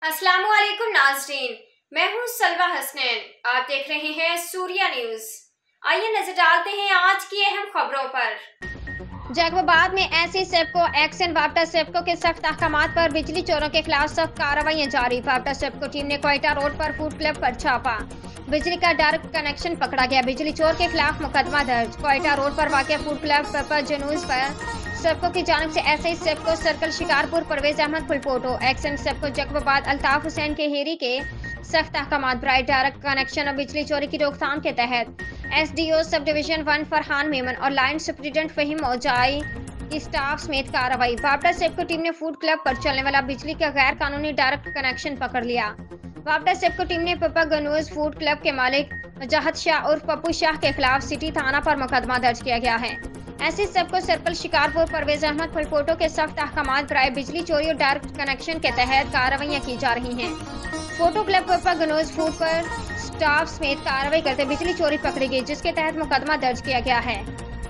अस्सलाम वालेकुम नाज़रीन, मैं हूँ सलवा हसनैन। आप देख रहे हैं सूर्या न्यूज़। आइए नजर डालते हैं आज की अहम खबरों पर। जैकबाबाद में ऐसी सेप्को एक्शन वाप्टा सेप्को के सख्त अहकामात पर बिजली चोरों के खिलाफ सख्त कार्रवाइयां जारी। वाप्टा सेप्को टीम ने क्वेटा रोड पर फूड क्लब पर छापा, बिजली का डायरेक्ट कनेक्शन पकड़ा गया। बिजली चोर के खिलाफ मुकदमा दर्ज। क्वेटा रोड पर वाक़ फूड क्लब पर जनूज पर सेप्को की जानिब से ऐसे ही सेप्को सर्कल शिकारपुर परवेज अहमद फुलपोटो एक्शन सेप्को जैकबाबाद अल्ताफ हुसैन के हेरी के सख्त अहकामात बराए डायरेक्ट कनेक्शन और बिजली चोरी की रोकथाम के तहत SDO sub division 1 Farhan Memon और लाइन सुप्रिटेंडेंट फहीम मौजाई की स्टाफ समेत कार्रवाई। वापटा सेप्को टीम ने फूड क्लब पर चलने वाला बिजली का गैर कानूनी डायरेक्ट कनेक्शन पकड़ लिया। वापटा सेप्को टीम ने पप्पा गनूज फूड क्लब के मालिक मजाहत शाह और पप्पू शाह के खिलाफ सिटी थाना पर मुकदमा दर्ज किया गया है। ऐसे सबको सर्कल शिकारपुर परवेज अहमद फुलपोटो के सख्त अहकामात बराए बिजली चोरी और डायरेक्ट कनेक्शन के तहत कार्रवाइयां की जा रही हैं। फोटो क्लब पप्पा गनोज फूड पर स्टाफ समेत कार्रवाई करते बिजली चोरी पकड़ी गई, जिसके तहत मुकदमा दर्ज किया गया है।